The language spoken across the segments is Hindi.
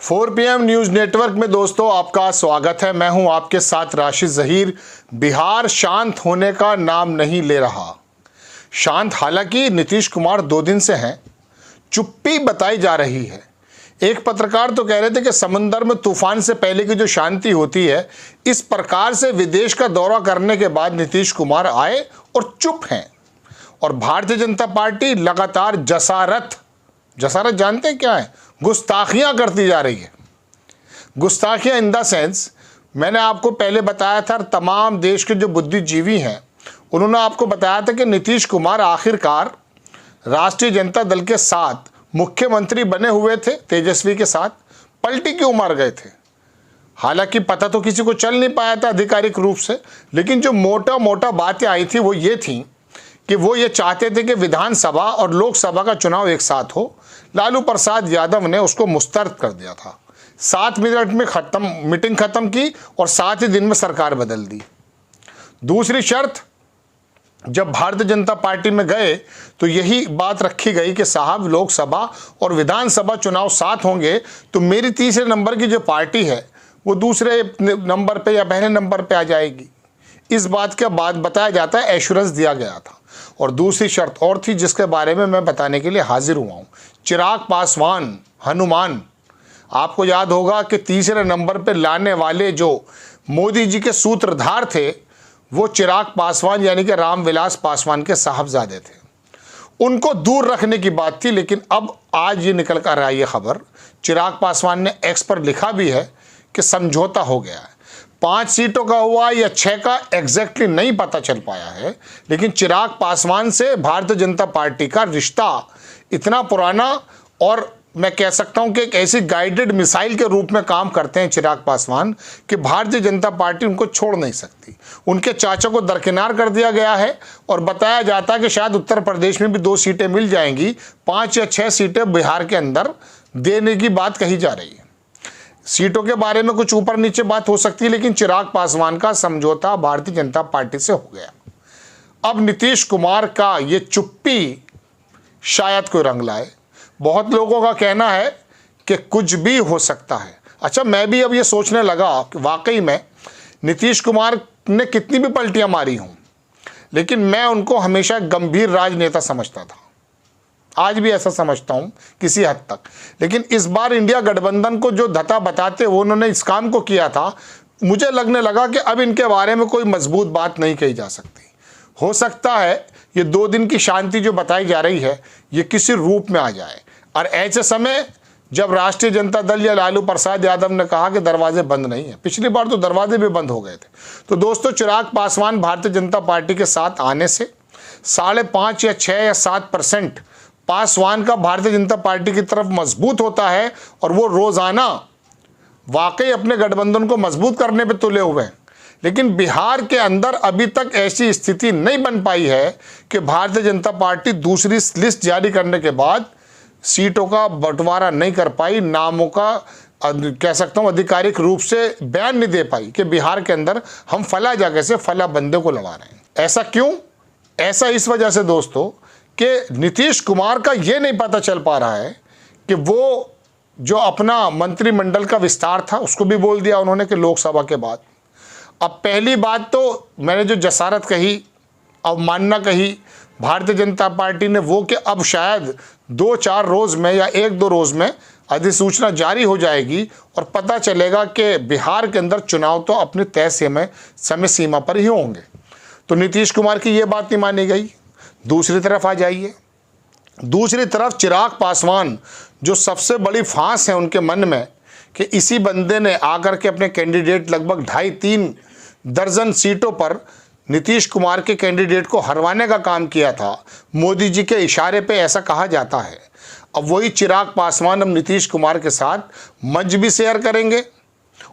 4 PM न्यूज नेटवर्क में दोस्तों आपका स्वागत है। मैं हूं आपके साथ राशिद जहीर। बिहार शांत होने का नाम नहीं ले रहा। शांत हालांकि नीतीश कुमार 2 दिन से हैं, चुप्पी बताई जा रही है। एक पत्रकार तो कह रहे थे कि समंदर में तूफान से पहले की जो शांति होती है, इस प्रकार से विदेश का दौरा करने के बाद नीतीश कुमार आए और चुप हैं। और भारतीय जनता पार्टी लगातार जसारत जानते हैं क्या है? गुस्ताखियां करती जा रही है। गुस्ताखियां इन द सेंस, मैंने आपको पहले बताया था, तमाम देश के जो बुद्धिजीवी हैं उन्होंने आपको बताया था कि नीतीश कुमार आखिरकार राष्ट्रीय जनता दल के साथ मुख्यमंत्री बने हुए थे, तेजस्वी के साथ पलटी क्यों मार गए थे। हालांकि पता तो किसी को चल नहीं पाया था आधिकारिक रूप से, लेकिन जो मोटा बातें आई थी वो ये थी कि वो ये चाहते थे कि विधानसभा और लोकसभा का चुनाव एक साथ हो। लालू प्रसाद यादव ने उसको मुस्तरद कर दिया था। 7 मिनट में मीटिंग खत्म की और 7 ही दिन में सरकार बदल दी। दूसरी शर्त, जब भारतीय जनता पार्टी में गए तो यही बात रखी गई कि साहब लोकसभा और विधानसभा चुनाव साथ होंगे तो मेरी तीसरे नंबर की जो पार्टी है वो दूसरे नंबर पे या पहले नंबर पे आ जाएगी। इस बात के बाद बताया जाता है एश्योरेंस दिया गया था। और दूसरी शर्त और थी जिसके बारे में मैं बताने के लिए हाजिर हुआ हूँ। चिराग पासवान हनुमान, आपको याद होगा कि तीसरे नंबर पे लाने वाले जो मोदी जी के सूत्रधार थे वो चिराग पासवान यानी कि रामविलास पासवान के साहबजादे थे। उनको दूर रखने की बात थी, लेकिन अब आज ये निकल कर आई है खबर, चिराग पासवान ने एक्स पर लिखा भी है कि समझौता हो गया है। 5 सीटों का हुआ या 6 का एग्जैक्टली नहीं पता चल पाया है, लेकिन चिराग पासवान से भारतीय जनता पार्टी का रिश्ता इतना पुराना, और मैं कह सकता हूं कि एक ऐसी गाइडेड मिसाइल के रूप में काम करते हैं चिराग पासवान कि भारतीय जनता पार्टी उनको छोड़ नहीं सकती। उनके चाचा को दरकिनार कर दिया गया है और बताया जाता है कि शायद उत्तर प्रदेश में भी 2 सीटें मिल जाएंगी, 5 या 6 सीटें बिहार के अंदर देने की बात कही जा रही है। सीटों के बारे में कुछ ऊपर नीचे बात हो सकती है, लेकिन चिराग पासवान का समझौता भारतीय जनता पार्टी से हो गया। अब नीतीश कुमार का ये चुप्पी शायद कोई रंग लाए। बहुत लोगों का कहना है कि कुछ भी हो सकता है। अच्छा, मैं भी अब ये सोचने लगा कि वाकई में नीतीश कुमार ने कितनी भी पलटियां मारी हों, लेकिन मैं उनको हमेशा गंभीर राजनेता समझता था। आज भी ऐसा समझता हूं किसी हद तक, लेकिन इस बार इंडिया गठबंधन को जो धता बताते वो उन्होंने इस काम को किया था, मुझे लगने लगा कि अब इनके बारे में कोई मजबूत बात नहीं कही जा सकती। हो सकता है ये 2 दिन की शांति जो बताई जा रही है ये किसी रूप में आ जाए, और ऐसे समय जब राष्ट्रीय जनता दल या लालू प्रसाद यादव ने कहा कि दरवाजे बंद नहीं है, पिछली बार तो दरवाजे भी बंद हो गए थे। तो दोस्तों, चिराग पासवान भारतीय जनता पार्टी के साथ आने से 5.5 या 6 या 7% पासवान का भारतीय जनता पार्टी की तरफ मजबूत होता है, और वो रोजाना वाकई अपने गठबंधन को मजबूत करने पे तुले हुए हैं। लेकिन बिहार के अंदर अभी तक ऐसी स्थिति नहीं बन पाई है कि भारतीय जनता पार्टी दूसरी लिस्ट जारी करने के बाद सीटों का बंटवारा नहीं कर पाई, नामों का कह सकता हूं आधिकारिक रूप से बयान नहीं दे पाई कि बिहार के अंदर हम फला जगह से फला बंदे को लड़ा रहे हैं। ऐसा क्यों? ऐसा इस वजह से दोस्तों कि नीतीश कुमार का ये नहीं पता चल पा रहा है कि वो जो अपना मंत्रिमंडल का विस्तार था उसको भी बोल दिया उन्होंने कि लोकसभा के बाद। अब पहली बात तो मैंने जो जसारत कही, अवमानना कही भारतीय जनता पार्टी ने, वो कि अब शायद 2-4 रोज़ में या 1-2 रोज़ में अधिसूचना जारी हो जाएगी और पता चलेगा कि बिहार के अंदर चुनाव तो अपने तय समय सीमा पर ही होंगे। तो नीतीश कुमार की ये बात नहीं मानी गई। दूसरी तरफ आ जाइए, दूसरी तरफ चिराग पासवान, जो सबसे बड़ी फांस है उनके मन में कि इसी बंदे ने आकर के अपने कैंडिडेट लगभग 2.5-3 दर्जन सीटों पर नीतीश कुमार के कैंडिडेट को हरवाने का काम किया था, मोदी जी के इशारे पे ऐसा कहा जाता है। अब वही चिराग पासवान अब नीतीश कुमार के साथ मंच भी शेयर करेंगे,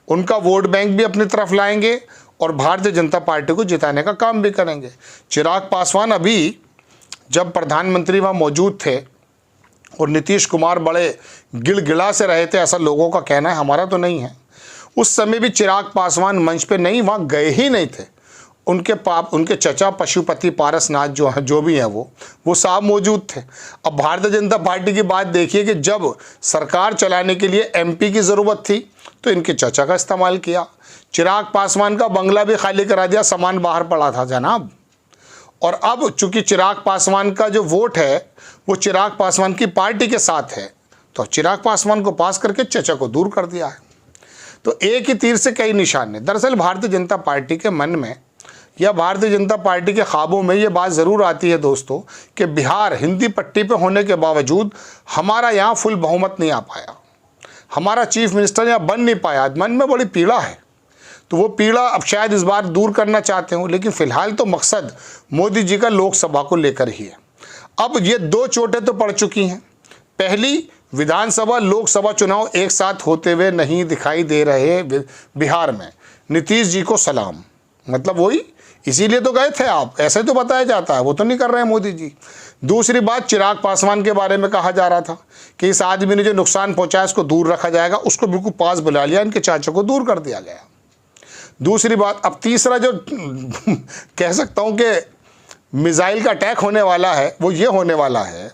उनका वोट बैंक भी अपनी तरफ लाएंगे और भारतीय जनता पार्टी को जिताने का काम भी करेंगे। चिराग पासवान अभी जब प्रधानमंत्री वहाँ मौजूद थे और नीतीश कुमार बड़े गिड़गिड़ा से रहे थे, ऐसा लोगों का कहना है, हमारा तो नहीं है, उस समय भी चिराग पासवान मंच पे नहीं, वहाँ गए ही नहीं थे। उनके चचा पशुपति पारसनाथ जो भी हैं वो साहब मौजूद थे। अब भारतीय जनता पार्टी की बात देखिए कि जब सरकार चलाने के लिए एमपी की ज़रूरत थी तो इनके चचा का इस्तेमाल किया। चिराग पासवान का बंगला भी खाली करा दिया, सामान बाहर पड़ा था जनाब। और अब चूंकि चिराग पासवान का जो वोट है वो चिराग पासवान की पार्टी के साथ है, तो चिराग पासवान को पास करके चचा को दूर कर दिया है। तो एक ही तीर से कई निशान है। दरअसल भारतीय जनता पार्टी के मन में या भारतीय जनता पार्टी के ख्वाबों में ये बात ज़रूर आती है दोस्तों कि बिहार हिंदी पट्टी पे होने के बावजूद हमारा यहाँ फुल बहुमत नहीं आ पाया, हमारा चीफ मिनिस्टर यहाँ बन नहीं पाया। मन में बड़ी पीड़ा है, तो वो पीड़ा अब शायद इस बार दूर करना चाहते हो, लेकिन फ़िलहाल तो मकसद मोदी जी का लोकसभा को लेकर ही है। अब ये दो चोटें तो पड़ चुकी हैं। पहली, विधानसभा लोकसभा चुनाव एक साथ होते हुए नहीं दिखाई दे रहे बिहार में। नीतीश जी को सलाम, मतलब वही इसीलिए तो गए थे आप, ऐसे तो बताया जाता है, वो तो नहीं कर रहे हैं मोदी जी। दूसरी बात, चिराग पासवान के बारे में कहा जा रहा था कि इस आदमी ने जो नुकसान पहुंचाया उसको दूर रखा जाएगा, उसको बिल्कुल पास बुला लिया, इनके चाचा को दूर कर दिया गया। दूसरी बात, अब तीसरा जो कह सकता हूं कि मिसाइल का अटैक होने वाला है वो ये होने वाला है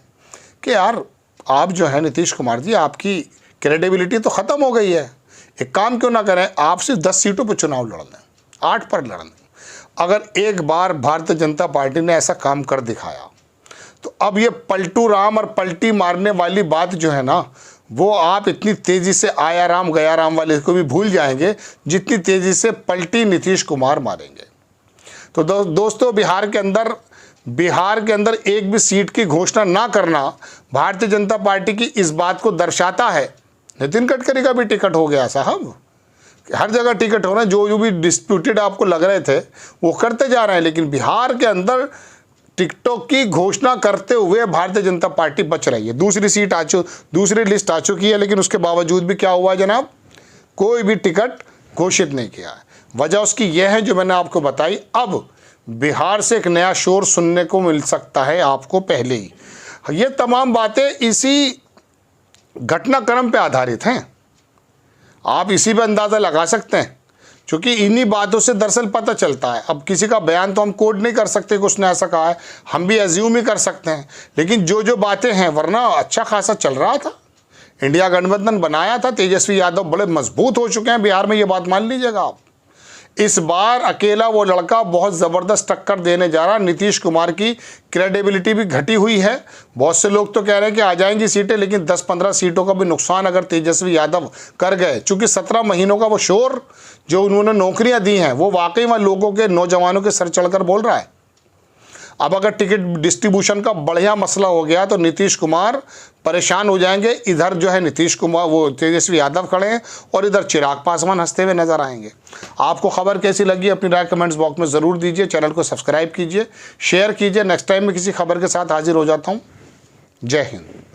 कि यार आप जो है नीतीश कुमार जी, आपकी क्रेडिबिलिटी तो ख़त्म हो गई है। एक काम क्यों ना करें, आप सिर्फ 10 सीटों पर चुनाव लड़ लें, 8 पर लड़ लें। अगर एक बार भारतीय जनता पार्टी ने ऐसा काम कर दिखाया तो अब ये पलटू राम और पलटी मारने वाली बात जो है ना, वो आप इतनी तेज़ी से आया राम गया राम वाले को भी भूल जाएंगे जितनी तेज़ी से पलटी नीतीश कुमार मारेंगे। तो दोस्तों, बिहार के अंदर एक भी सीट की घोषणा ना करना भारतीय जनता पार्टी की इस बात को दर्शाता है। नितिन गडकरी का भी टिकट हो गया साहब, हर जगह टिकट हो रहा है, जो भी डिस्प्यूटेड आपको लग रहे थे वो करते जा रहे हैं, लेकिन बिहार के अंदर टिकटों की घोषणा करते हुए भारतीय जनता पार्टी बच रही है। दूसरी लिस्ट आ चुकी है, लेकिन उसके बावजूद भी क्या हुआ जनाब, कोई भी टिकट घोषित नहीं किया है। वजह उसकी यह है जो मैंने आपको बताई। अब बिहार से एक नया शोर सुनने को मिल सकता है आपको पहले ही। ये तमाम बातें इसी घटनाक्रम पे आधारित हैं, आप इसी पे अंदाज़ा लगा सकते हैं, क्योंकि इन्हीं बातों से दरअसल पता चलता है। अब किसी का बयान तो हम कोड नहीं कर सकते कि उसने ऐसा कहा है, हम भी एज्यूम ही कर सकते हैं, लेकिन जो बातें हैं, वरना अच्छा खासा चल रहा था, इंडिया गठबंधन बनाया था, तेजस्वी यादव बड़े मजबूत हो चुके हैं बिहार में, ये बात मान लीजिएगा आप। इस बार अकेला वो लड़का बहुत ज़बरदस्त टक्कर देने जा रहा है। नीतीश कुमार की क्रेडिबिलिटी भी घटी हुई है। बहुत से लोग तो कह रहे हैं कि आ जाएंगी सीटें, लेकिन 10-15 सीटों का भी नुकसान अगर तेजस्वी यादव कर गए, चूँकि 17 महीनों का वो शोर जो उन्होंने नौकरियां दी हैं वो वाकई में लोगों के, नौजवानों के सर चढ़कर बोल रहा है। अब अगर टिकट डिस्ट्रीब्यूशन का बढ़िया मसला हो गया तो नीतीश कुमार परेशान हो जाएंगे। इधर जो है नीतीश कुमार, वो तेजस्वी यादव खड़े हैं, और इधर चिराग पासवान हंसते हुए नजर आएंगे। आपको खबर कैसी लगी अपनी राय कमेंट्स बॉक्स में ज़रूर दीजिए। चैनल को सब्सक्राइब कीजिए, शेयर कीजिए। नेक्स्ट टाइम में किसी खबर के साथ हाजिर हो जाता हूँ। जय हिंद।